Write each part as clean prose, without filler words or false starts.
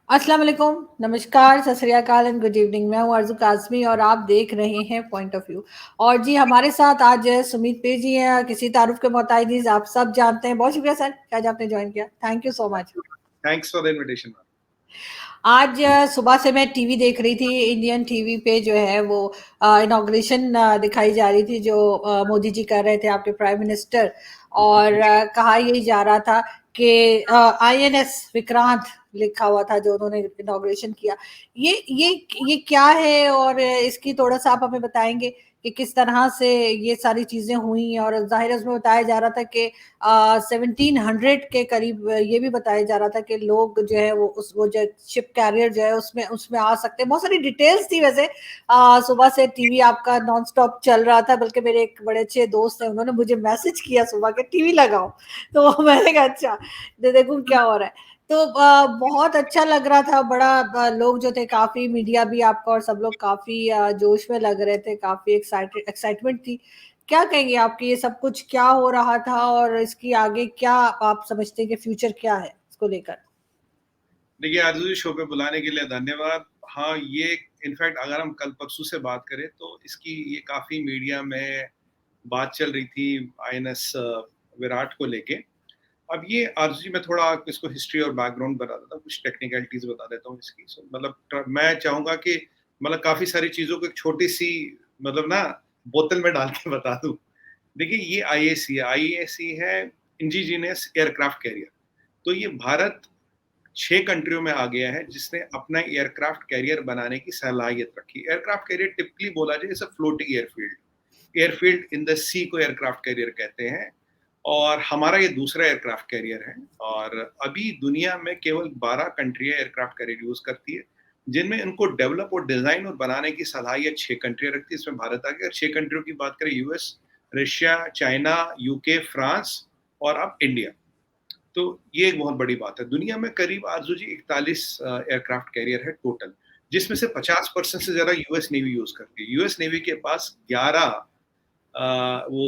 अस्सलाम वालेकुम, नमस्कार, सत श्री अकाल एंड गुड इवनिंग। मैं हूँ अर्ज़ू काज़मी और आप देख रहे हैं पॉइंट ऑफ व्यू। और जी हमारे साथ आज सुमित पे जी हैं, किसी तारुफ के मोहताज नहीं, आप सब जानते हैं। बहुत शुक्रिया सर कि आज आपने ज्वाइन किया। Thank you so much. Thanks for the invitation. आज सुबह से मैं टीवी देख रही थी, इंडियन टीवी पे जो है वो इनॉग्रेशन दिखाई जा रही थी, जो मोदी जी कर रहे थे, आपके प्राइम मिनिस्टर। और कहा यही जा रहा था कि आईएनएस विक्रांत लिखा हुआ था जो उन्होंने इनॉग्रेशन किया। ये क्या है, और इसकी थोड़ा सा आप हमें बताएंगे कि किस तरह से ये सारी चीजें हुई। और जाहिर है उसमें बताया जा रहा था कि 1700 के करीब ये भी बताया जा रहा था कि लोग जो है वो जो शिप कैरियर जो है उसमें उसमें आ सकते हैं। बहुत सारी डिटेल्स थी वैसे। सुबह से टीवी आपका नॉन स्टॉप चल रहा था, बल्कि मेरे एक बड़े अच्छे दोस्त हैं, उन्होंने मुझे मैसेज किया सुबह के टीवी लगाओ। तो मैंने कहा अच्छा, देखूं क्या हो रहा है। तो बहुत अच्छा लग रहा था, बड़ा लोग जो थे काफी, मीडिया भी आपका और सब लोग काफी जोश में लग रहे थे, काफी एक्साइटमेंट थी। क्या कहेंगे आपकी ये सब कुछ क्या हो रहा था, और इसकी आगे क्या आप समझते हैं कि फ्यूचर क्या है इसको लेकर? देखिए आरजू जी, शो पे बुलाने के लिए धन्यवाद। हाँ, ये इनफैक्ट अगर हम कल परसों से बात करें तो इसकी ये काफी मीडिया में बात चल रही थी आईएनएस विराट को लेके। अब ये आरजू जी, मैं थोड़ा इसको हिस्ट्री और बैकग्राउंड बता देता हूँ, कुछ टेक्निकलिटीज बता देता हूँ इसकी। मतलब मैं चाहूंगा कि मतलब काफी सारी चीजों को एक छोटी सी मतलब ना बोतल में डाल के बता दूं। देखिए ये आईएसी है इंडिजिनियस एयरक्राफ्ट कैरियर। तो ये भारत 6 कंट्रियों में आ गया है जिसने अपना एयरक्राफ्ट कैरियर बनाने की सलाहियत रखी। एयरक्राफ्ट कैरियर टिपिकली बोला जाए जैसे फ्लोटिंग एयरफील्ड इन द सी को एयरक्राफ्ट कैरियर कहते हैं। और हमारा ये दूसरा एयरक्राफ्ट कैरियर है। और अभी दुनिया में केवल 12 कंट्रियां एयरक्राफ्ट कैरियर यूज करती है, जिनमें इनको डेवलप और डिजाइन और बनाने की सलाहियत 6 कंट्रियां रखती है। इसमें भारत आ गया। 6 कंट्रियों की बात करें, US, Russia, China, UK, France और अब इंडिया। तो ये एक बहुत बड़ी बात है। दुनिया में करीब आरजू जी 41 एयरक्राफ्ट कैरियर है टोटल, जिसमें से 50% से ज्यादा यूएस नेवी यूज करती है। यूएस नेवी के पास 11 वो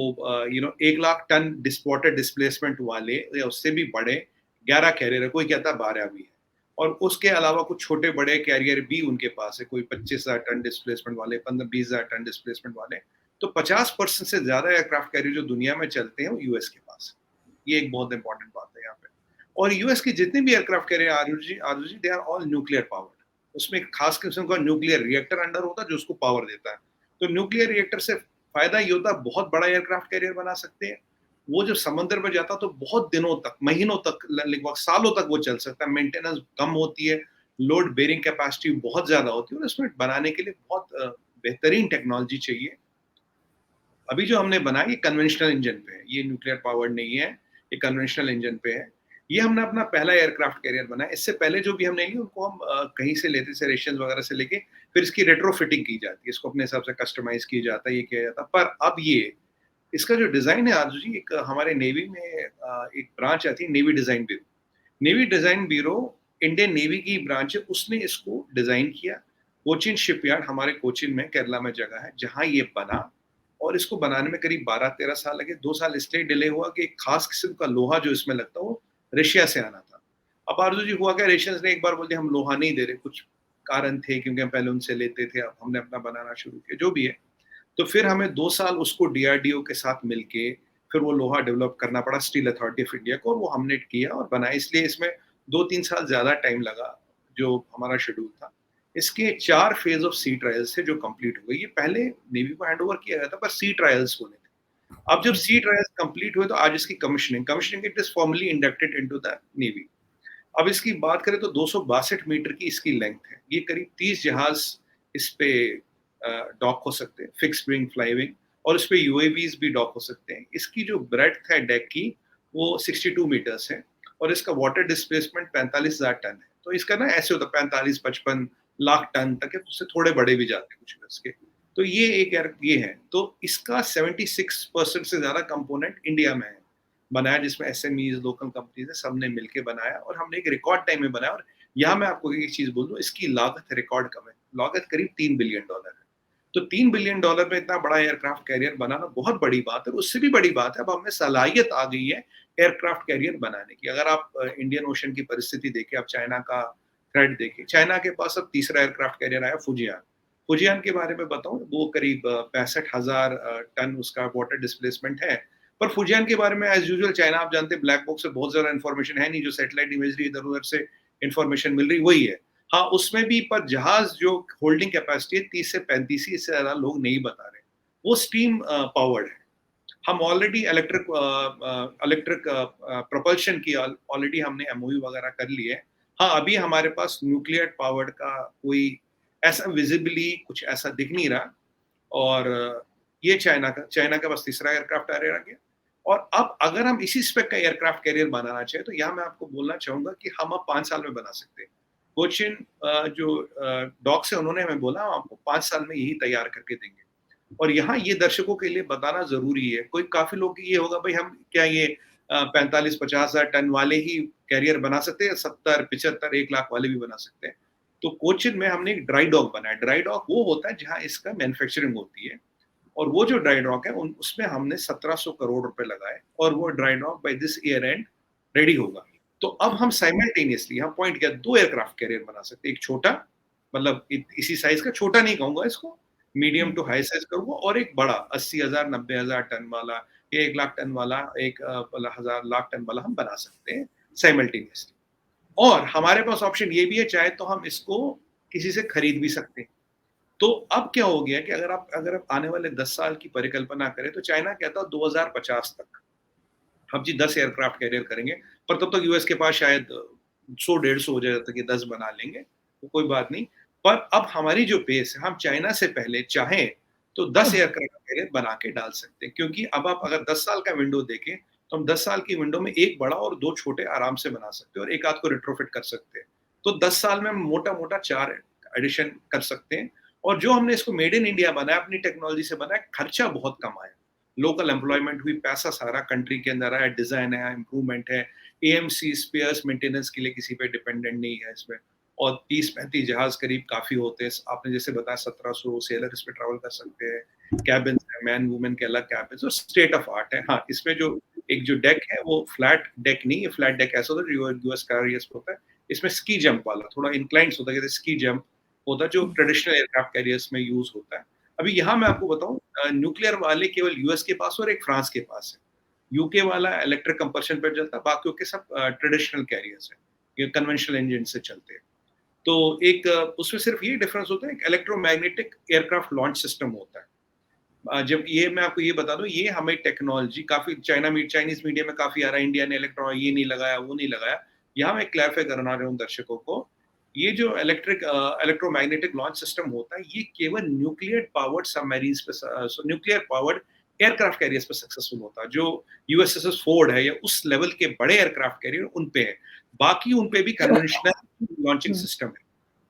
1 लाख टन डिस्पोर्टेड डिस्प्लेसमेंट वाले या उससे भी बड़े 11 कैरियर है, कोई कहता है 12 भी है। और उसके अलावा कुछ छोटे बड़े कैरियर भी उनके पास है, कोई 25,000 टन डिस्प्लेसमेंट वाले, 15-20,000 टन डिस्प्लेसमेंट वाले। तो 50% से ज्यादा एयरक्राफ्ट कैरियर जो दुनिया में चलते हैं वो यूएस के पास है। ये एक बहुत इंपॉर्टेंट बात है यहाँ पे। और यूएस के जितने भी एयरक्राफ्ट कैरियर आरयूजी they are all nuclear powered. उसमें एक खास किस्म का न्यूक्लियर रिएक्टर अंडर होता है जो उसको पावर देता है। तो न्यूक्लियर रिएक्टर से फायदा ये होता है, बहुत बड़ा एयरक्राफ्ट कैरियर बना सकते हैं। वो जब समंदर में जाता तो बहुत दिनों तक, महीनों तक, लगभग सालों तक वो चल सकता है। मेंटेनेंस कम होती है, लोड बेरिंग कैपेसिटी बहुत ज्यादा होती है, और इसमें बनाने के लिए बहुत बेहतरीन टेक्नोलॉजी चाहिए। अभी जो हमने बनाया ये कन्वेंशनल इंजन पे है, ये न्यूक्लियर पावर्ड नहीं है, ये कन्वेंशनल इंजन पे है। ये हमने अपना पहला एयरक्राफ्ट कैरियर बनाया। इससे पहले जो भी हमने लिए उनको हम कहीं से लेते थे, रेशन वगैरह से लेके, फिर इसकी रेट्रोफिटिंग की जाती है, इसको अपने हिसाब से कस्टमाइज किया जाता है, ये किया जाता है। पर अब ये इसका जो डिजाइन है आरजू जी, एक हमारे नेवी में एक ब्रांच आती है, navy design bureau. Navy design bureau Indian navy की ब्रांच है, उसने इसको डिजाइन किया। कोचिन शिपयार्ड, हमारे कोचिन में केरला में जगह है जहां ये बना। और इसको बनाने में करीब 12-13 साल लगे। 2 साल इसलिए डिले हुआ कि एक खास किस्म का लोहा जो इसमें लगता है वो रशिया से आना था। अब आरजू जी हुआ क्या, रशियंस ने एक बार बोल दिया हम लोहा नहीं दे रहे, कुछ कारण थे क्योंकि हम पहले उनसे लेते थे, अब हमने अपना बनाना शुरू किया, जो भी है। तो फिर हमें 2 साल उसको डीआरडीओ के साथ मिलके फिर वो लोहा डेवलप करना पड़ा, स्टील अथॉरिटी ऑफ इंडिया को, और वो हमने किया और बनाया। इसलिए इसमें 2-3 साल ज्यादा टाइम लगा जो हमारा शेड्यूल था। इसके 4 फेज ऑफ सी ट्रायल्स थे जो कंप्लीट हो गए। ये पहले नेवी को हैंड ओवर किया गया था, पर सी ट्रायल्स होने थे। अब जब सी ट्रायल्स कंप्लीट हुए तो आज इसकी commissioning commissioning it is formally inducted into the navy. अब इसकी बात करें तो 262 मीटर की इसकी लेंथ है। ये करीब 30 जहाज इस पे डॉक हो सकते हैं, फिक्स विंग, फ्लाई विंग, और इस पे यूएवीज भी डॉक हो सकते हैं। इसकी जो ब्रेड्थ है डेक की वो 62 मीटर्स है, और इसका वाटर डिस्प्लेसमेंट 45,000 टन है। तो इसका ना ऐसे होता है 45-55 लाख टन तक है, उससे थोड़े बड़े भी जाते हैं कुछ इसके। तो ये एक ये है। तो इसका 76% से ज्यादा कंपोनेंट इंडिया में है बनाया, जिसमें एसएमईज, लोकल कंपनीज है, सबने मिलके बनाया, और हमने एक रिकॉर्ड टाइम में बनाया। और यहाँ मैं आपको एक चीज बोल दूं, इसकी लागत रिकॉर्ड कम है। लागत करीब $3 बिलियन है। तो $3 बिलियन में इतना बड़ा एयरक्राफ्ट कैरियर बनाना बहुत बड़ी बात है। उससे भी बड़ी बात है, अब हमें सलाहियत आ गई है एयरक्राफ्ट कैरियर बनाने की। अगर आप इंडियन ओशन की परिस्थिति देखें, आप चाइना का थ्रेट देखिए, चाइना के पास अब तीसरा एयरक्राफ्ट कैरियर आया फुजियान। फुजियान के बारे में बताऊँ, वो करीब 65,000 टन उसका वाटर डिस्प्लेसमेंट है। पर फुजियान के बारे में एज़ यूजुअल चाइना, आप जानते हैं, ब्लैक बॉक्स से बहुत ज़्यादा इन्फॉर्मेशन है नहीं, जो सैटेलाइट इमेजरी इधर-उधर से इन्फॉर्मेशन मिल रही वही है। हाँ, उसमें भी पर जहाज़ जो होल्डिंग कैपेसिटी है 30 से 35 ही, इससे ज़्यादा लोग नहीं बता रहे। वो स्टीम पावर्ड है। हम ऑलरेडी इलेक्ट्रिक प्रोपल्शन की ऑलरेडी हमने एमओयू वगैरह कर लिए है। हाँ, अभी हमारे पास न्यूक्लियर पावर्ड का कोई ऐसा विजिबली कुछ ऐसा दिख नहीं रहा, और ये चाइना का बस तीसरा एयरक्राफ्ट कैरियर आ गया। और अब अगर हम इसी स्पेक का एयरक्राफ्ट कैरियर बनाना चाहें, तो यहाँ मैं आपको बोलना चाहूँगा कि हम अब 5 साल में बना सकते हैं। कोचिन जो डॉक्स है, उन्होंने हमें बोला हम आपको 5 साल में यही तैयार करके देंगे। और यहाँ ये दर्शकों के लिए बताना ज़रूरी है। कोई काफ़ी लोग को ये होगा, भई हम क्या ये 45-50 हज़ार टन वाले ही कैरियर बना सकते हैं, 70, 75, 1 लाख वाले भी बना सकते हैं। तो कोचिन में हमने एक ड्राई डॉक बनाया। ड्राई डॉक वो होता है जहाँ इसका मैन्युफैक्चरिंग होती है, और वो जो ड्राई डॉक है उन उसमें हमने 1700 करोड़ रुपए लगाए, और वो dry dock by this year and ready होगा। तो अब हम साइमल्टेनियसली, यहाँ पॉइंट क्या, 2 एयरक्राफ्ट कैरियर बना सकते हैं। एक छोटा, मतलब इसी साइज़ का, छोटा नहीं कहूँगा इसको, मीडियम टू हाई साइज़ कहूँगा, और एक बड़ा 80,000 90,000 टन वाला या 1 लाख टन वाला, एक मतलब हज़ार लाख टन वाला हम बना सकते हैं साइमल्टेनियसली। और हमारे पास ऑप्शन ये भी है, चाहे तो हम इसको किसी से खरीद भी सकते हैं। तो अब क्या हो गया कि अगर आप आने वाले 10 साल की परिकल्पना करें, तो चाइना कहता है 2050 तक हम जी 10 एयरक्राफ्ट कैरियर करेंगे, पर तब तक यूएस के पास शायद 100 150 हो जाए, तक ये 10 बना लेंगे, तो कोई बात नहीं। पर अब हमारी जो पेस है, हम चाइना से पहले चाहें तो 10 एयरक्राफ्ट कैरियर बना के डाल सकते हैं, क्योंकि अब आप अगर 10 साल का विंडो देखें, तो हम 10 साल की विंडो में एक बड़ा और 2 छोटे आराम से बना सकते हैं, और एक आध को रिट्रोफिट कर सकते हैं। तो 10 साल में हम मोटा-मोटा 4 एडिशन कर सकते हैं, और जो हमने इसको मेड इन इंडिया बनाया, अपनी टेक्नोलॉजी से बनाया, खर्चा बहुत कम आया। लोकल एम्प्लॉयमेंट हुई, पैसा सारा कंट्री के अंदर आया, डिज़ाइन है, इम्प्रूवमेंट है, एएमसी स्पेयर्स मेंटेनेंस के लिए किसी पे डिपेंडेंट नहीं है इसमें, और 30-35 जहाज़ करीब काफ़ी होते हैं। आपने जैसे बताया 1700 सेलर इस पे ट्रैवल कर सकते हैं, केबिन्स हैं, मैन वुमेन के अलग केबिन्स, और स्टेट ऑफ आर्ट है। हाँ, इसमें जो डेक है वो फ्लैट डेक नहीं है, फ्लैट डेक ऐसा होता है जो यूएस कैरियर्स पे होता है। इसमें स्की जंप वाला थोड़ा इंक्लाइंड होता है, जैसे स्की जंप होता है जो ट्रेडिशनल एयरक्राफ्ट कैरियर्स में यूज़ होता है। अभी यहाँ मैं आपको बताऊँ, न्यूक्लियर वाले केवल यूएस के पास और एक फ्रांस के पास है। यूके वाला इलेक्ट्रिक कंपल्शन पे चलता है, बाकियों के सब ट्रेडिशनल कैरियर्स हैं, ये कन्वेंशनल इंजन से चलते हैं। तो एक उसमें सिर्फ ये डिफरेंस होता है, एक इलेक्ट्रोमैग्नेटिक एयरक्राफ्ट लॉन्च सिस्टम होता है। जब ये मैं आपको ये बता दूँ, ये हमें टेक्नोलॉजी काफ़ी चाइनीज़ मीडिया में काफ़ी आ रहा है, इंडिया ने ये नहीं लगाया, वो नहीं लगाया। यहाँ मैं क्लैरिफ़ाई करना रहा हूँ दर्शकों को, ये जो इलेक्ट्रोमैग्नेटिक लॉन्च सिस्टम होता है, ये केवल न्यूक्लियर पावर्ड सबमरीन्स पे न्यूक्लियर पावर्ड एयरक्राफ्ट कैरियर्स पे सक्सेसफुल होता है, जो यूएसएस फोर्ड है या उस लेवल के बड़े एयरक्राफ्ट कैरियर उन पे है। बाकी उन पे भी कन्वेंशनल लॉन्चिंग सिस्टम है,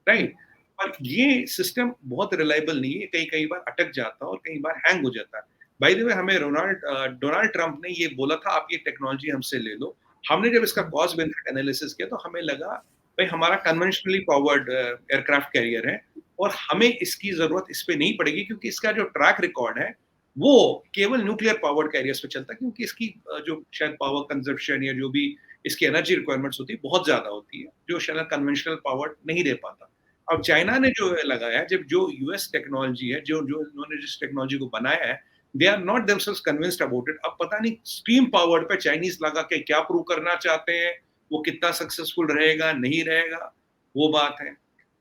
राइट? पर ये सिस्टम बहुत रिलायबल नहीं है, कई-कई बार अटक जाता है और कई बार हैंग हो जाता है। बाय द वे, हमें डोनाल्ड ट्रम्प ने ये बोला था, आप ये टेक्नोलॉजी हमसे ले लो। हमने जब इसका कॉस्ट बेनिफिट एनालिसिस किया, तो हमें लगा भाई हमारा कन्वेंशनली पावर्ड एयरक्राफ्ट कैरियर है, और हमें इसकी ज़रूरत इस पे नहीं पड़ेगी, क्योंकि इसका जो ट्रैक रिकॉर्ड है, वो केवल न्यूक्लियर पावर्ड कैरियर्स पे चलता है, क्योंकि इसकी जो शायद पावर कंज़म्पशन या जो भी इसकी एनर्जी रिक्वायरमेंट्स होती है, बहुत ज़्यादा होती है, जो शायद कन्वेंशनल पावर्ड नहीं दे पाता। अब चाइना ने जो लगाया, जब जो यूएस टेक्नोलॉजी है, जो जो उन्होंने जिस टेक्नोलॉजी को बनाया है, they are not themselves convinced about it. अब पता नहीं स्टीम पावर्ड पे चाइनीज लगा के क्या प्रूव करना चाहते हैं, वो कितना सक्सेसफुल रहेगा नहीं रहेगा, वो बात है।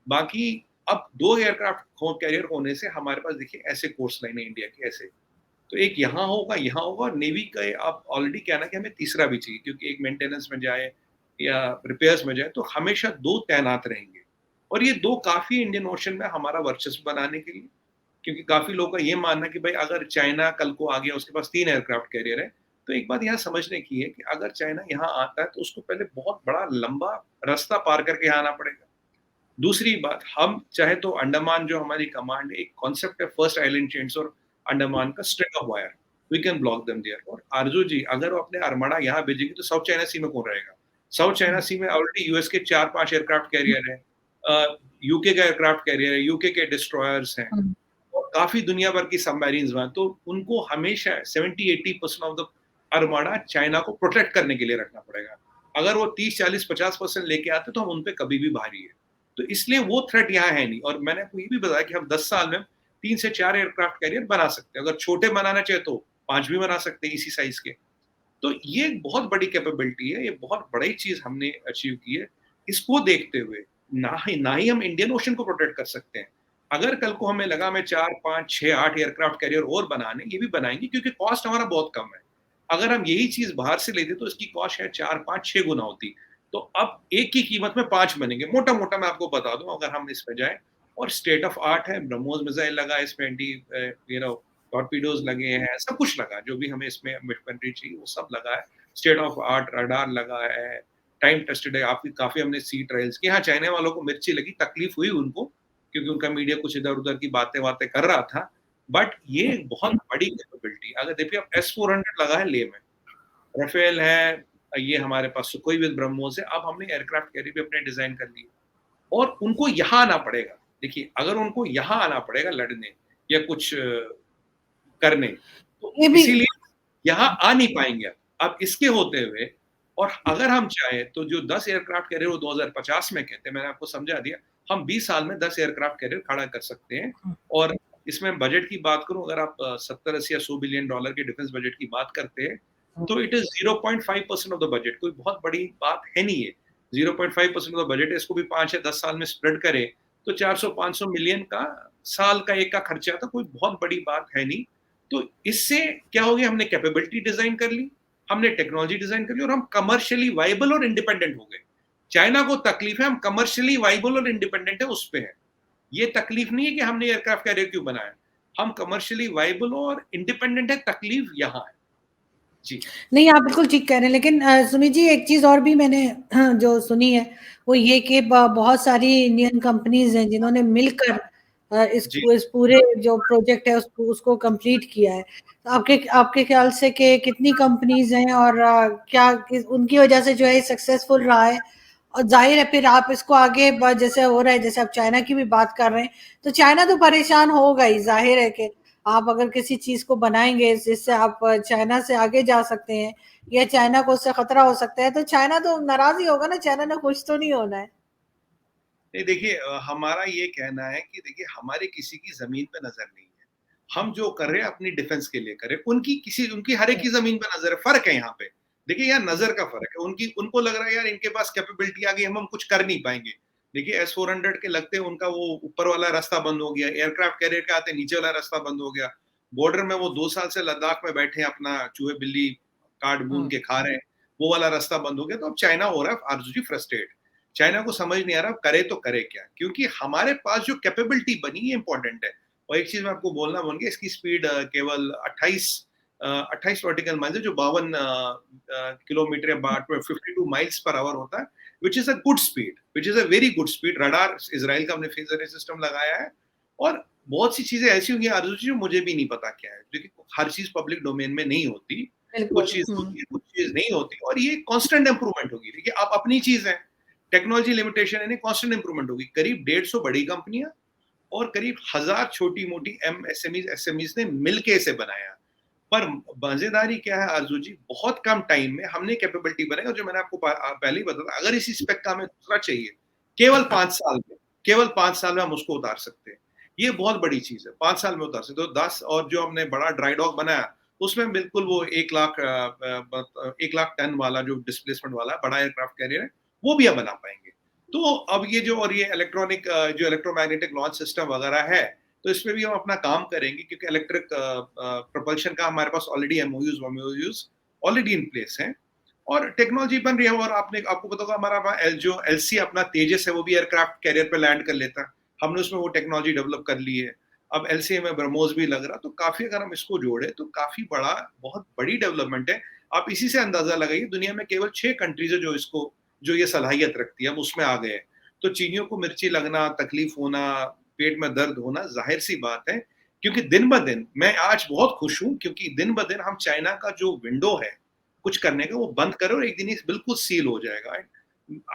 बाकी अब 2 एयरक्राफ्ट कैरियर होने से हमारे पास देखिए ऐसे कोर्स लाइन है इंडिया के, ऐसे तो एक यहाँ होगा, और नेवी का आप ऑलरेडी कहना कि हमें तीसरा भी चाहिए, क्योंकि एक मेंटेनेंस में जाए या रिपेयर्स में जाए, तो हमेशा 2 तैनात रहेंगे। और ये 2 काफ़ी इंडियन ओशन में हमारा वर्चस्व बनाने के लिए, क्योंकि काफ़ी लोगों का ये मानना है कि भाई अगर चाइना कल को आ गया, उसके पास 3 एयरक्राफ्ट कैरियर है, तो एक बात यहाँ समझने की है कि अगर चाइना यहाँ आता है, तो उसको पहले बहुत बड़ा लंबा रास्ता पार करके यहाँ आना पड़ेगा। दूसरी बात, हम चाहे तो अंडमान जो हमारी कमांड, एक कॉन्सेप्ट है फर्स्ट आइलैंड चेन्स और अंडमान का string of wire, we can block them there. और आरजू जी, अगर वो अपने आर्मडा यहाँ भेजेंगे, तो साउथ चाइना सी में कौन रहेगा? साउथ चाइना सी में ऑलरेडी यूएस के 4-5 एयरक्राफ्ट कैरियर है, यूके का एयरक्राफ्ट कैरियर है, यूके के डिस्ट्रॉयर्स हैं, और काफ़ी दुनिया भर की सबमरीन्स वहाँ, तो उनको हमेशा 70-80% ऑफ द आर्मडा चाइना को प्रोटेक्ट करने के लिए रखना पड़ेगा। अगर वो 30-40-50% लेके आते, तो हम उन पे कभी भी भारी है। तो इसलिए वो थ्रेट यहाँ है नहीं। और मैंने आपको ये भी बताया कि हम 10 साल में 3 से 4 एयरक्राफ्ट कैरियर बना सकते हैं। अगर छोटे बनाना चाहे तो 5 भी बना सकते हैं इसी साइज़ के। तो ये एक बहुत बड़ी कैपेबिलिटी है, ये बहुत बड़ी चीज़ हमने अचीव की है। इसको देखते हुए ना ही हम इंडियन ओशन को प्रोटेक्ट कर सकते हैं। अगर कल को हमें लगा हमें 4, 5, 6, 8 एयरक्राफ्ट कैरियर और बनाने, ये भी बनाएँगे क्योंकि कॉस्ट हमारा बहुत कम है। अगर हम यही चीज़ बाहर से लेते तो इसकी कॉस्ट शायद 4, 5, 6 गुना होती। तो अब एक की कीमत में 5 बनेंगे। मोटा-मोटा मैं आपको बता दूँ अगर हम इसमें जाएँ, और स्टेट ऑफ आर्ट है, ब्रह्मोस मिसाइल लगा है इसमें, टॉर्पीडोज़ लगे हैं, सब कुछ लगा है, जो भी हमें इसमें वेपनरी चाहिए वो सब लगा है। स्टेट ऑफ आर्ट रडार लगा है, टाइम टेस्टेड है, काफ़ी हमने सी ट्रायल्स किए। हाँ, चाइना वालों को मिर्ची लगी, तकलीफ हुई उनको, क्योंकि उनका मीडिया कुछ इधर-उधर की बातें-वातें कर रहा था, बट ये एक बहुत बड़ी कैपेबिलिटी। अगर देखिए, अब एस-400 लगा है लेह में, राफेल है, ये हमारे पास सुखोई विद ब्रह्मोस है, अब हमने एयरक्राफ्ट कैरियर भी अपने डिज़ाइन कर लिए और उनको यहाँ आना पड़ेगा। देखिए, अगर उनको यहाँ आना पड़ेगा लड़ने या कुछ करने, तो ये भी इसीलिए यहाँ आ नहीं पाएँगे अब। अब इसके होते हुए, और अगर हम चाहें तो जो 10 एयरक्राफ्ट कैरियर वो 2050 में कहते हैं, मैंने आपको समझा दिया, हम 20 साल में 10 एयरक्राफ्ट कैरियर खड़ा कर सकते हैं। और इसमें बजट की बात करूँ, अगर आप 70-80 या $100 बिलियन के डिफेंस बजट की बात करते हैं, तो it is 0.5% of the budget, कोई बहुत बड़ी बात है नहीं है। 0.5% ऑफ द बजट है, इसको भी 5 या 10 साल में स्प्रेड करें, तो 400-500 मिलियन का साल का एक का खर्चा था, कोई बहुत बड़ी बात है नहीं। तो इससे क्या हो गया, हमने कैपेबिलिटी डिज़ाइन कर ली, हमने टेक्नोलॉजी डिज़ाइन कर ली और हम कमर्शियली वायबल और इंडिपेंडेंट हो गए। चाइना को तकलीफ है हम कमर्शियली वायबल और इंडिपेंडेंट है उस पे है। ये तकलीफ नहीं है कि हमने एयरक्राफ्ट कैरियर क्यों बनाया। हम कमर्शियली वायबल और इंडिपेंडेंट है, तकलीफ यहाँ है। जी। नहीं, आप बिल्कुल ठीक कह रहे हैं, लेकिन सुमित जी एक चीज़ और भी मैंने जो सुनी है, वो ये कि ब बहुत सारी इंडियन कंपनीज़ हैं जिन्होंने मिलकर जी। इस पूरे जो प्रोजेक्ट है उसको कंप्लीट किया है। तो आपके आपके ख्याल से कि कितनी कंपनीज़ हैं और क्या किस उनकी वजह से जो है सक्सेसफुल रहा है? और ज़ाहिर है फिर आप इसको आगे जैसे हो रहा है, जैसे आप चाइना की भी बात कर रहे हैं, तो चाइना तो परेशान होगा ही, ज़ाहिर है कि आप अगर किसी चीज़ को बनाएँगे जिससे आप चाइना से आगे जा सकते हैं या चाइना को उससे खतरा हो सकता है, तो चाइना तो नाराज़ ही होगा ना, चाइना ने खुश तो नहीं होना है। नहीं देखिए, हमारा ये कहना है कि देखिए, हमारे किसी की ज़मीन पे नज़र नहीं है। हम जो कर रहे हैं अपनी डिफेंस के लिए कर रहे हैं, उनकी हर एक की ज़मीन पे नज़र है, फ़र्क है यहाँ पे। देखिए, यहाँ नज़र का फ़र्क है, उनको लग रहा है यार इनके पास कैपेबिलिटी आ गई, हम कुछ कर नहीं पाएँगे। देखिए, एस-400 के लगते उनका वो ऊपर वाला रास्ता बंद हो गया, एयरक्राफ्ट कैरियर के आते नीचे वाला रास्ता बंद हो गया। बॉर्डर में वो 2 साल से लद्दाख में बैठे हैं, अपना चूहे-बिल्ली काट भून के खा रहे हैं, वो वाला रास्ता बंद हो गया, तो अब चाइना हो रहा है आरज़ूजी फ्रस्ट्रेट। चाइना को समझ नहीं आ रहा करे तो करे क्या? क्योंकि हमारे पास जो कैपेबिलिटी बनी है इम्पोर्टेंट है। और एक चीज़ मैं आपको बोलना भूल गया, इसकी स्पीड केवल 28 नॉटिकल माइल्स है, जो 52 किलोमीटर या 52 माइल्स पर आवर होता है, which is a good speed, which is a very good speed. Radar Israel का हमने फेज़र अरे सिस्टम लगाया है, और बहुत सी चीज़ें ऐसी होंगी आरज़ू जी, जो मुझे भी नहीं पता क्या है। देखिए, हर चीज़ पब्लिक डोमेन में नहीं होती, कुछ बिल्कुल, चीज़ होती है, कुछ चीज़ नहीं होती, और ये कांस्टेंट इम्प्रूवमेंट होगी। देखिए, आप अपनी चीज़ है, टेक्नोलॉजी लिमिटेशन है, नहीं, कांस्टेंट इंप्रूवमेंट होगी। करीब 150 बड़ी कंपनियां और करीब 1000 छोटी-मोटी एसएमईज ने मिलके इसे बनाया। पर मजेदारी क्या है आरजू जी, बहुत कम टाइम में हमने कैपेबिलिटी बनाई, और जो मैंने आपको पहले ही बताया, अगर इसी स्पेक का हमें दूसरा चाहिए, केवल 5 साल में, केवल 5 साल में हम उसको उतार सकते हैं। ये बहुत बड़ी चीज़ है, 5 साल में उतार सकते हो। 10 और जो हमने बड़ा ड्राई डॉक बनाया, उसमें बिल्कुल वो 1 लाख टन वाला जो डिस्प्लेसमेंट वाला बड़ा एयरक्राफ्ट कैरियर है, वो भी हम बना पाएँगे। तो अब ये जो, और ये इलेक्ट्रॉनिक जो इलेक्ट्रोमैग्नेटिक लॉन्च सिस्टम वगैरह है, तो इसमें भी हम अपना काम करेंगे, क्योंकि इलेक्ट्रिक प्रोपल्शन का हमारे पास ऑलरेडी एमओयूज़ ऑलरेडी इन प्लेस हैं, और टेक्नोलॉजी बन रही है। और आपको पता होगा, हमारा जो एलसी अपना तेजस है, वो भी एयरक्राफ्ट कैरियर पे लैंड कर लेता है। हमने उसमें वो टेक्नोलॉजी डेवलप कर ली है। अब एलसीए में ब्रह्मोस भी लग रहा, तो काफ़ी, अगर हम इसको जोड़े तो काफ़ी बड़ा, बहुत बड़ी डेवलपमेंट है। आप इसी से अंदाज़ा लगाइए, दुनिया में केवल 6 कंट्रीज़ है जो ये सलाहियत रखती है, हम उसमें आ गए हैं। तो चीनियों को मिर्ची लगना, तकलीफ होना, पेट में दर्द होना ज़ाहिर-सी बात है, क्योंकि दिन-ब-दिन मैं आज बहुत खुश हूँ, क्योंकि दिन-ब-दिन हम चाइना का जो विंडो है, कुछ करने का, वो बंद करो, और एक दिन ये बिल्कुल सील हो जाएगा।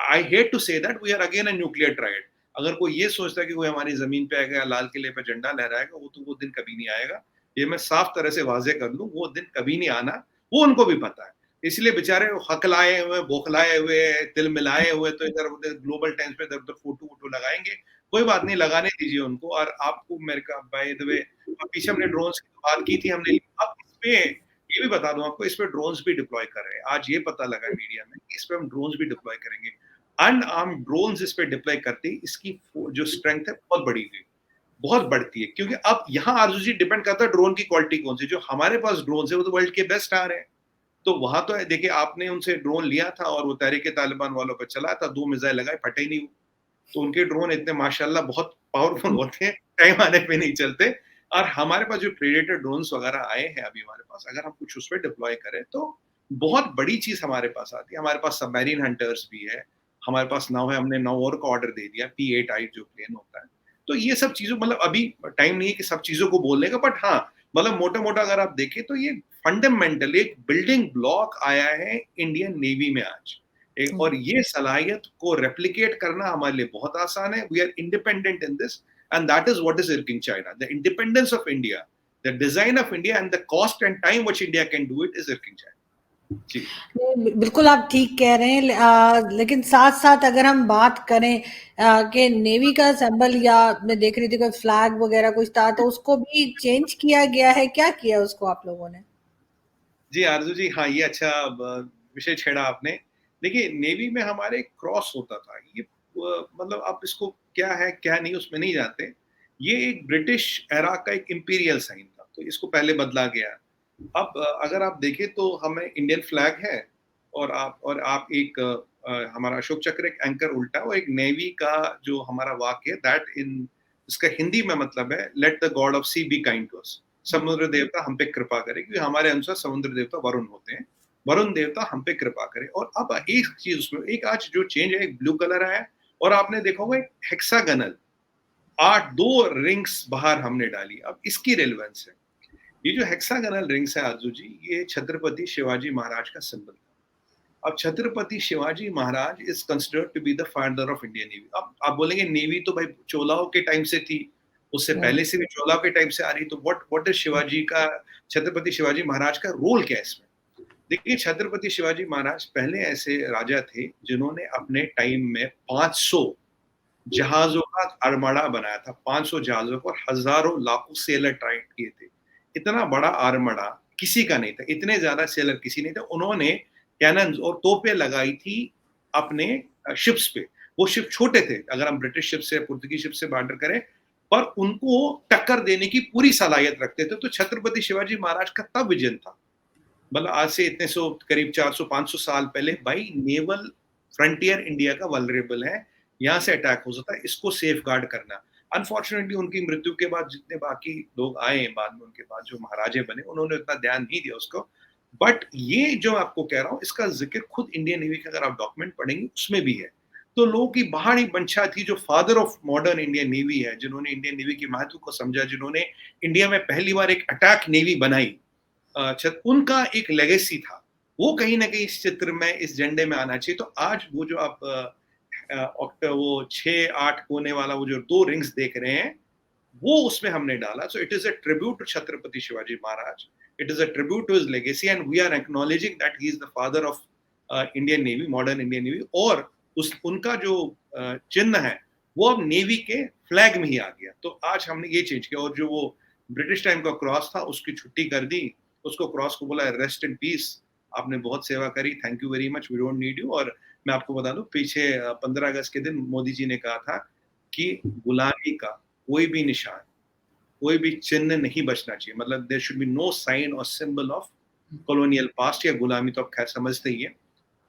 I hate to say that we are again a nuclear triad. अगर कोई ये सोचता है कि कोई हमारी ज़मीन पे आएगा, लाल किले पे झंडा लहराएगा, वो दिन कभी नहीं आएगा। ये मैं साफ तरह से वाज़ेह कर दूँ, वो दिन कभी नहीं आना, वो उनको भी पता है। इसलिए बेचारे हकलाए हुए, बौखलाए हुए, तिल मिलाए हुए, तो इधर उधर ग्लोबल टाइम्स पे इधर उधर फोटो वोटो लगाएंगे। कोई बात नहीं, लगाने दीजिए उनको। और आपको मेरे का बाय द वे, पीछे हमने ड्रोन्स की बात की थी हमने, अब इसपे ये भी बता दूं आपको, इस पे ड्रोन्स भी डिप्लॉय कर रहे हैं। आज ये पता लगा मीडिया में, इस पे हम ड्रोन्स भी डिप्लॉय करेंगे। अनआर्म्ड ड्रोन्स इस पे डिप्लॉय करते ही इसकी जो स्ट्रेंथ है बहुत बढ़ी हुई, बहुत बढ़ती है। क्योंकि अब यहाँ आरजू जी डिपेंड करता है ड्रोन की क्वालिटी कौन सी। जो हमारे पास ड्रोन है वो तो वर्ल्ड के बेस्ट आ रहे हैं। तो वहां तो है, देखिए आपने उनसे ड्रोन लिया था और वो तहरीके तालिबान वालों पर चला था, 2 मिसाइल लगाए, फटे ही नहीं वो। तो उनके ड्रोन इतने माशाल्लाह बहुत पावरफुल होते हैं, टाइम आने पे नहीं चलते। और हमारे पास जो प्रेडेटर ड्रोन्स वगैरह आए हैं अभी हमारे पास, अगर हम कुछ उस पर डिप्लॉय करें तो बहुत बड़ी चीज हमारे पास आती है। हमारे पास सबमरीन हंटर्स भी है, हमारे पास नाव है, हमने 9 और का ऑर्डर दे दिया, P8I जो प्लेन होता है। तो ये सब चीजों, मतलब अभी टाइम नहीं है कि सब चीजों को बोलने का, बट हाँ मतलब मोटा मोटा अगर आप देखें तो ये फंडामेंटल एक बिल्डिंग ब्लॉक आया है इंडियन नेवी में आज। और ये सलाहियत को रेप्लिकेट करना हमारे लिए बहुत आसान है। We are independent in this, and that is what is irking China. The independence of India, the design of India and the cost and time which India can do it is irking China. जी बिल्कुल आप ठीक कह रहे हैं। लेकिन साथ-साथ अगर हम बात करें कि नेवी का सिंबल, या मैं देख रही थी कोई फ्लैग वगैरह कुछ था, तो उसको भी चेंज किया गया है। क्या किया उसको आप लोगों ने? जी आरजू जी, हाँ ये अच्छा विषय छेड़ा आपने। देखिए नेवी में हमारे क्रॉस होता था, ये मतलब आप इसको क्या है क्या नहीं उसमें नहीं जाते। ये एक ब्रिटिश एरा का एक इंपीरियल साइन था, तो इसको पहले बदला गया। अब अगर आप देखें तो हमें इंडियन फ्लैग है, और आप एक हमारा अशोक चक्र एक एंकर उल्टा, और एक नेवी का जो हमारा वाक्य है दैट इन, इसका हिंदी में मतलब है let the god of sea be kind to us. समुद्र देवता हम पे कृपा करे, क्योंकि हमारे अनुसार समुद्र देवता वरुण होते हैं। वरुण देवता हम पे कृपा करे। और अब एक चीज उसमें, एक आज जो चेंज है, एक ब्लू कलर आया, और आपने देखा होगा एक हेक्सागनल 8 2 रिंग्स बाहर हमने डाली। अब इसकी रेलेवेंस है, ये जो हेक्सागनल रिंग्स है आरजू जी, ये छत्रपति शिवाजी महाराज का सिंबल था। अब Chhatrapati Shivaji Maharaj is considered to be the founder of Indian navy. अब आप बोलेंगे नेवी तो भाई चोलाओं के टाइम से थी, उससे राइट। पहले से भी चोलाओं के टाइम से आ रही, तो व्हाट इज शिवाजी का, छत्रपति शिवाजी महाराज का रोल क्या है इसमें? देखिए छत्रपति शिवाजी महाराज पहले ऐसे राजा थे जिन्होंने अपने टाइम में 500 जहाजों का आर्मड़ा बनाया था, 500 जहाजों को, और हजारों लाखों सेलर ट्राइड किए थे। इतना बड़ा आर्मड़ा किसी का नहीं था, इतने ज्यादा सेलर किसी नहीं थे। उन्होंने कैनन्स और तोपें लगाई थी अपने शिप्स पे। वो शिप छोटे थे, अगर हम ब्रिटिश शिप से, पुर्तगाली शिप से बार्टर करें, पर उनको टक्कर देने की पूरी सलाहियत रखते थे। तो छत्रपति शिवाजी महाराज का तब विजन था, मतलब आज से इतने सौ, करीब 400-500 साल पहले, भाई नेवल फ्रंटियर इंडिया का वल्नरेबल है, यहाँ से अटैक हो सकता है, इसको सेफ गार्ड करना। अनफॉर्चुनेटली उनकी मृत्यु के बाद जितने बाकी लोग आए बाद में, उनके बाद जो महाराजे बने, उन्होंने उतना ध्यान नहीं दिया उसको। बट ये जो आपको कह रहा हूँ, इसका जिक्र खुद इंडियन नेवी का अगर आप डॉक्यूमेंट पढ़ेंगे उसमें भी है। तो लोगों की बाहरी मंशा थी, जो father of modern Indian navy है, जिन्होंने इंडियन नेवी के महत्व को समझा, जिन्होंने इंडिया में पहली बार एक अटैक नेवी बनाई, उनका एक लेगेसी था। वो कहीं ना कहीं इस चित्र में, इस झंडे में आना चाहिए। तो आज वो जो आप वो 6-8 कोने वाला वो जो 2 रिंग्स देख रहे हैं, वो उसमें हमने डाला। So it is a tribute to Chhatrapati Shivaji Maharaj, it is a tribute to his legacy, and we are acknowledging that he is the father of Indian navy, modern Indian navy. और उस उनका जो चिन्ह है वो अब नेवी के फ्लैग में ही आ गया। तो आज हमने ये चेंज किया, और जो वो ब्रिटिश टाइम का क्रॉस था उसकी छुट्टी कर दी, उसको क्रॉस को बोला रेस्ट इन पीस, आपने बहुत सेवा करी, thank you very much, we don't need you. और मैं आपको बता दूं, पीछे 15 अगस्त के दिन मोदी जी ने कहा था कि गुलामी का कोई भी निशान, कोई भी चिन्ह नहीं बचना चाहिए, मतलब there should be no sign और सिंबल ऑफ कॉलोनियल पास्ट, या गुलामी तो आप खैर समझते ही है।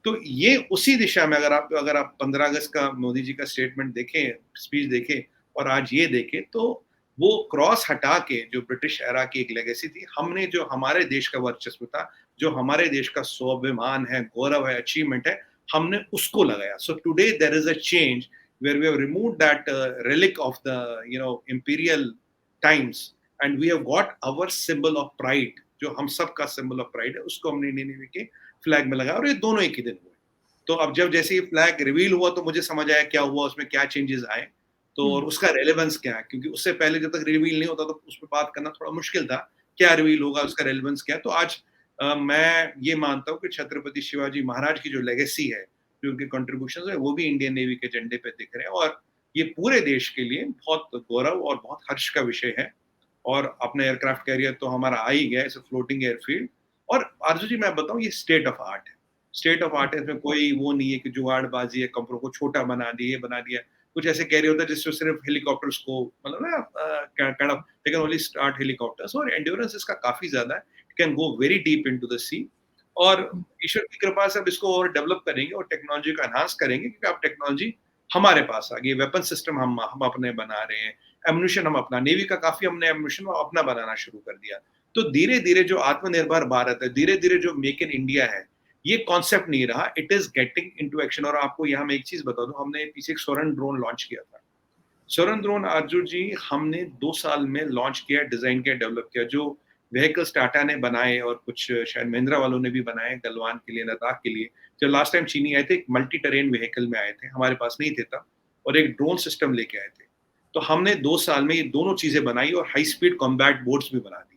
तो ये उसी दिशा में, अगर आप 15 अगस्त का मोदी जी का स्टेटमेंट देखें, स्पीच देखें, और आज ये देखें, तो वो क्रॉस हटा के जो ब्रिटिश एरा की एक लेगेसी थी, हमने जो हमारे देश का वर्चस्व था, जो हमारे देश का स्वाभिमान है, गौरव है, अचीवमेंट है, हमने उसको लगाया। So today there is a change where we have removed that relic of the imperial times, and we have got our symbol of pride, जो हम सब का symbol of pride है, उसको हमने इंडियन नेवी के फ्लैग में लगाया। और ये दोनों एक ही दिन हुए। तो अब जब जैसे ही फ्लैग रिवील हुआ तो मुझे समझ आया क्या हुआ, उसमें क्या चेंजेस आए, तो और उसका रेलेवेंस क्या है, क्योंकि उससे पहले जब तक रिवील नहीं होता तो उस पर बात करना थोड़ा मुश्किल था, क्या रिवील होगा, उसका रेलेवेंस क्या है। तो आज मैं ये मानता हूँ कि छत्रपति शिवाजी महाराज की जो लेगेसी है, जो उनके कंट्रीब्यूशंस है, वो भी इंडियन नेवी के झंडे पे दिख रहे हैं और ये पूरे देश के लिए बहुत गौरव और बहुत हर्ष का विषय है। और अपना एयरक्राफ्ट कैरियर तो हमारा आ ही गया है, फ्लोटिंग एयरफील्ड। और आरजू जी मैं बताऊँ, ये स्टेट ऑफ आर्ट है। स्टेट ऑफ आर्ट है, इसमें कोई वो नहीं है कि जुगाड़बाजी है, कंपनियों को छोटा बना दिया, ये बना दिया। कुछ ऐसे कैरियर होता है जिसमें सिर्फ हेलीकॉप्टर्स को मतलब ना kind of they can only start helicopters, और एंड्योरेंस इसका काफ़ी ज़्यादा है। It can go very deep into the sea. और ईश्वर की कृपा से अब इसको और डेवलप करेंगे और टेक्नोलॉजी को एनहांस करेंगे, क्योंकि अब टेक्नोलॉजी हमारे पास आ गई। वेपन सिस्टम हम अपने बना रहे हैं, एम्युनिशन हम अपना, नेवी का काफ़ी हमने एम्युनिशन अपना बनाना शुरू कर दिया। तो धीरे-धीरे जो आत्मनिर्भर भारत है, धीरे-धीरे जो मेक इन इंडिया है, ये कॉन्सेप्ट नहीं रहा, it is getting into action. और आपको यहाँ मैं एक चीज़ बता दूँ, हमने पीछे एक स्वर्ण ड्रोन लॉन्च किया था। स्वर्ण ड्रोन अर्जुन जी हमने 2 साल में लॉन्च किया, डिज़ाइन किया, डेवलप किया। जो व्हीकल्स टाटा ने बनाए और कुछ शायद महिंद्रा वालों ने भी बनाए गलवान के लिए, लद्दाख के लिए। जब लास्ट टाइम चीनी आए थे, एक मल्टी टेरेन व्हीकल में आए थे, हमारे पास नहीं थे तब, और एक ड्रोन सिस्टम लेके आए थे। तो हमने 2 साल में ये दोनों चीज़ें बनाई और हाई स्पीड कॉम्बैट बोट्स भी बना दिए।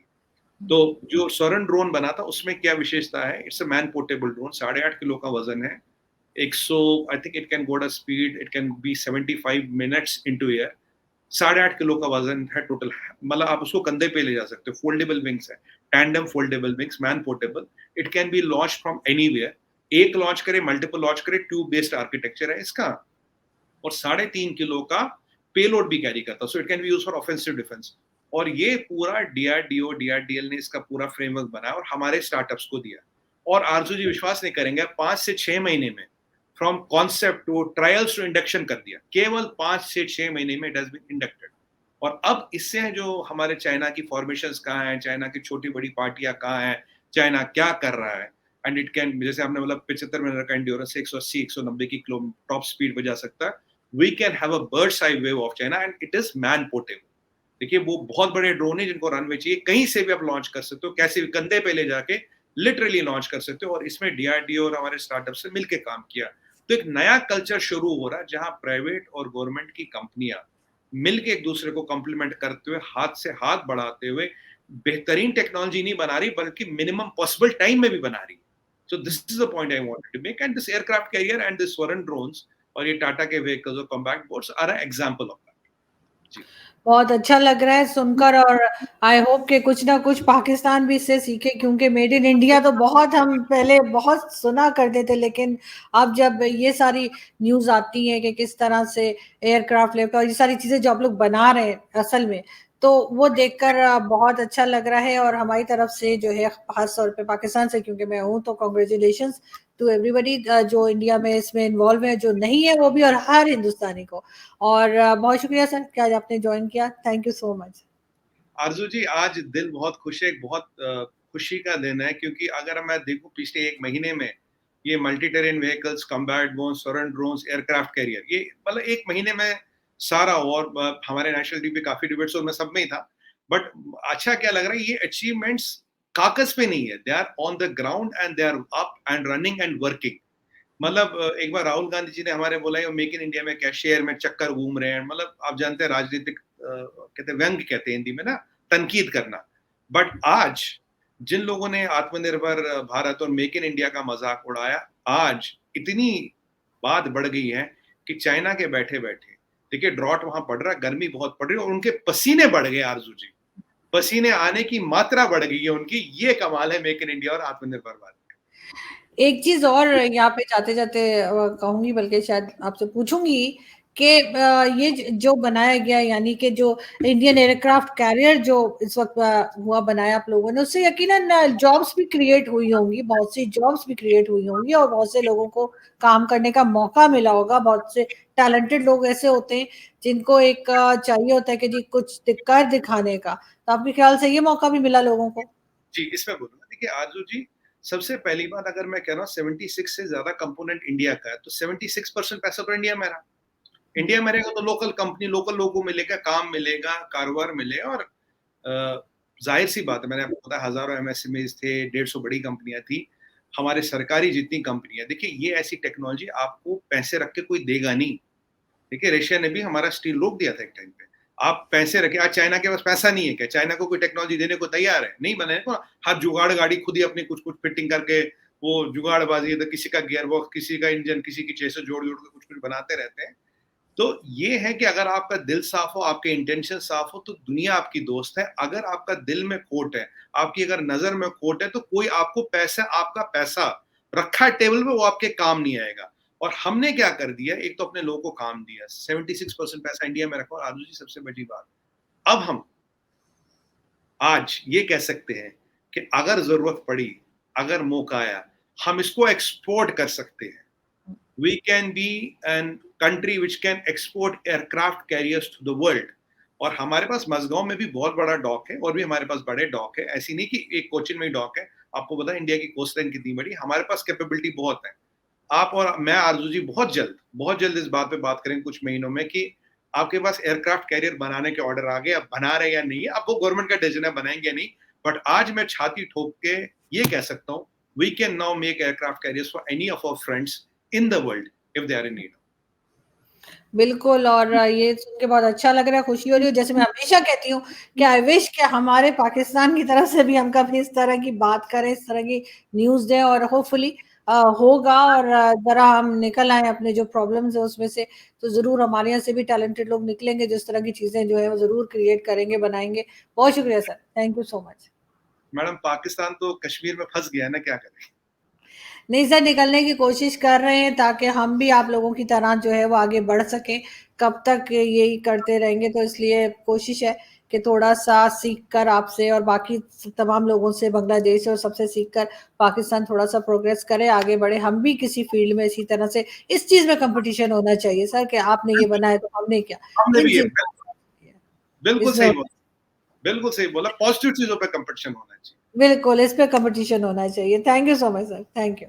तो जो स्वर्ण ड्रोन बना था उसमें क्या विशेषता है, it's a man portable drone, 8.5 kilo का वजन है। 100 I think it can go at a speed, it can be 75 minutes into air. 8.5 kilo का वजन है टोटल, मतलब आप उसको कंधे पे ले जा सकते हो। फोल्डेबल विंग्स है, tandem foldable wings, man portable. It can be launch from anywhere. एक लॉन्च करे, मल्टीपल लॉन्च करे, ट्यूब बेस्ड आर्किटेक्चर है इसका। और 3.5 किलो का पेलोड भी कैरी करता है, so it can be use for offensive defence. और ये पूरा डीआरडीओ डीआरडीएल ने इसका पूरा फ्रेमवर्क बनाया और हमारे स्टार्टअप्स को दिया। और आरजू जी विश्वास नहीं करेंगे, 5 से 6 महीने में from concept to trials to induction कर दिया, केवल 5 से 6 महीने में इट हैज बीन इंडक्टेड। और अब इससे जो हमारे चाइना की फॉर्मेशंस कहाँ हैं, चाइना की छोटी बड़ी पार्टियां कहाँ हैं, चाइना क्या कर रहा है, एंड इट कैन, जैसे आपने बोला 75 मिनट का एंड्योरेंस, 180 190 की किलो टॉप स्पीड पे जा सकता है। We can have a bird's eye view of China and it is man portable. देखिए वो बहुत बड़े ड्रोन है जिनको रनवे चाहिए, कहीं से भी आप लॉन्च कर सकते हो, कैसे भी कंधे पे ले जाके लिटरली लॉन्च कर सकते हो। और इसमें डीआरडीओ और हमारे स्टार्टअप से मिलकर काम किया। तो एक नया कल्चर शुरू हो रहा है जहां प्राइवेट और गवर्नमेंट की कंपनियां मिलके एक दूसरे को कॉम्प्लीमेंट करते हुए, हाथ से हाथ बढ़ाते हुए बेहतरीन टेक्नोलॉजी नहीं बना रही, बल्कि मिनिमम पॉसिबल टाइम में भी बना रही। So this is the point I wanted to make, and this aircraft carrier and this swarm drones और ये टाटा के व्हीकल्स और compact boats are an example of that. जी। बहुत अच्छा लग रहा है सुनकर, और आई होप कि कुछ ना कुछ पाकिस्तान भी इससे सीखे, क्योंकि मेड इन इंडिया तो बहुत हम पहले बहुत सुना करते थे, लेकिन अब जब ये सारी न्यूज़ आती है कि किस तरह से एयरक्राफ्ट लैपटॉप ये सारी चीज़ें जो आप लोग बना रहे हैं असल में, तो वो देखकर बहुत अच्छा लग रहा है। और हमारी तरफ से जो है खास तौर पे पाकिस्तान से, क्योंकि मैं हूँ, तो कॉन्ग्रेचुलेशंस टू एवरीबडी जो इंडिया में इसमें इन्वॉल्व है, जो नहीं है वो भी, और हर हिंदुस्तानी को। और बहुत शुक्रिया सर कि आज आपने ज्वाइन किया। Thank you so much. आरजू जी आज दिल बहुत खुश है, बहुत खुशी का दिन है, क्योंकि अगर मैं देखूं पिछले 1 महीने में ये multi terrain vehicles, combat drones, स्वर्ण ड्रोन्स, एयरक्राफ्ट कैरियर, ये मतलब 1 महीने में सारा। और हमारे नेशनल टीवी पे काफी डिबेट्स और मैं सब में ही था। बट अच्छा क्या लग रहा है, ये अचीवमेंट्स कागज पे नहीं है, they are on the ground and they are up and running and working. मतलब एक बार राहुल गांधी जी ने हमारे बोला है मेक इन इंडिया में क्या शेयर में चक्कर घूम रहे हैं, मतलब आप जानते हैं राजनीतिक कहते हैं, व्यंग कहते हैं हिंदी में ना, तनकीद करना। बट आज जिन लोगों ने आत्मनिर्भर भारत और मेक इन इंडिया का मजाक उड़ाया, आज इतनी बात बढ़ गई है कि चाइना के बैठे बैठे देखिए ड्रॉट वहां पड़ रहा है, गर्मी बहुत पड़ रही है, और उनके पसीने बढ़ गए आरजू जी, पसीने आने की मात्रा बढ़ गई है उनकी। ये कमाल है मेक इन इंडिया और आत्मनिर्भर भारत। एक चीज और यहाँ पे जाते जाते कहूंगी, बल्कि शायद आपसे पूछूंगी कि ये जो बनाया गया, यानी कि जो इंडियन एयरक्राफ्ट कैरियर जो इस वक्त हुआ बनाया आप लोगों ने, उससे यकीनन जॉब्स भी क्रिएट हुई होंगी, बहुत सी जॉब्स भी क्रिएट हुई होंगी, और बहुत से लोगों को काम करने का मौका मिला होगा। बहुत से टैलेंटेड लोग ऐसे होते हैं जिनको एक चाहिए होता है कि जी कुछ कर दिखाने का, तो आपके ख्याल से ये मौका भी मिला लोगों को? जी, इसमें बोलूँगा, देखिए आरज़ू जी, सबसे पहली बात अगर मैं कह रहा हूँ 76 से ज़्यादा कंपोनेंट इंडिया का है, तो 76% पैसा तो इंडिया में रहा। इंडिया में रहेगा तो लोकल कंपनी, लोकल लोगों को मिलेगा, काम मिलेगा, कारोबार मिलेगा। और ज़ाहिर-सी बात है, मैंने आपको बताया हज़ारों एमएसएमईज़ थे, 150 बड़ी कंपनियाँ थी, हमारे सरकारी जितनी कंपनियाँ। देखिए ये ऐसी टेक्नोलॉजी आपको पैसे रख के कोई देगा नहीं। देखिए रशिया ने भी हमारा स्टील रोक दिया था एक टाइम पे। आप पैसे रखे, आज चाइना के पास पैसा नहीं है क्या? चाइना को कोई टेक्नोलॉजी देने को तैयार है? नहीं बनाने को, हर जुगाड़ गाड़ी खुद ही अपनी कुछ-कुछ फिटिंग करके, वो जुगाड़बाज़ी, तो किसी का गियर बॉक्स, किसी का इंजन, किसी की चेसिस जोड़-जोड़ के कुछ-कुछ बनाते रहते हैं। तो ये है कि अगर आपका दिल साफ हो, आपके इंटेंशन साफ हो, तो दुनिया आपकी दोस्त है। अगर आपका दिल में खोट है, आपकी अगर नज़र में खोट है, तो कोई आपको आपका पैसा रखा है टेबल पे, वो आपके काम नहीं आएगा। और हमने क्या कर दिया, एक तो अपने लोगों को काम दिया, 76% पैसा इंडिया में रखा। और आलू जी, सबसे बड़ी बात, अब हम आज ये कह सकते हैं कि अगर ज़रूरत पड़ी, अगर मौका आया, हम इसको एक्सपोर्ट कर सकते हैं। We can be an country which can export aircraft carriers to the world. और हमारे पास मज़गाँव में भी बहुत बड़ा डॉक है, और भी हमारे पास बड़े डॉक है। ऐसी नहीं कि एक कोचिन में ही डॉक है। आपको पता है इंडिया की कोस्ट लाइन कितनी बड़ी है। हमारे पास कैपेबिलिटी बहुत है। आप और मैं, आरज़ू जी, बहुत जल्द इस बात पे बात करेंगे कुछ महीनों में कि आपके पास एयरक्राफ्ट कैरियर बनाने के ऑर्डर आ गए। अब बना रहे या नहीं है, अब वो गवर्नमेंट का डिसीजन है, बनाएंगे या नहीं। बट आज मैं छाती ठोक के ये कह सकता हूँ, we can now make aircraft carriers for any of our friends in the world if they are in need. बिल्कुल, और ये सुन के बहुत अच्छा लग रहा है, खुशी हो रही है। जैसे मैं हमेशा कहती हूँ कि आई विश कि हमारे पाकिस्तान की तरफ से भी हम कभी इस तरह की बात करें, इस तरह की न्यूज़ दें, और होपफुली होगा, और ज़रा हम निकल आएँ अपने जो प्रॉब्लम्स हैं उसमें से, तो ज़रूर हमारे यहाँ से भी टैलेंटेड लोग निकलेंगे, जो इस तरह की चीज़ें जो है वो ज़रूर क्रिएट करेंगे, बनाएँगे। बहुत शुक्रिया sir, thank you so much. Madam, Pakistan तो कश्मीर में फँस गया है ना, क्या करें? नहीं सर, निकलने की कोशिश कर रहे हैं ताकि हम भी आप लोगों की तरह जो है वो आगे बढ़ सकें। कब तक यही करते रहेंगे, तो इसलिए कोशिश है कि थोड़ा-सा सीख कर आपसे और बाकी तमाम लोगों से, बांग्लादेश और सबसे सीख कर पाकिस्तान थोड़ा-सा प्रोग्रेस करे, आगे बढ़े। हम भी किसी फ़ील्ड में इसी तरह से, इस चीज़ में कॉम्पिटिशन होना चाहिए सर, कि आपने ये बिल्कुल, बनाया तो हमने क्या? हमने इन भी ये चीज़ों बिल्कुल इसमें सही होना, बोला, बिल्कुल सही बोला, पॉज़िटिव चीज़ों पे कॉम्पिटिशन होना चाहिए। बिल्कुल, इस पे कॉम्पिटिशन होना चाहिए। Thank you so much sir, thank you.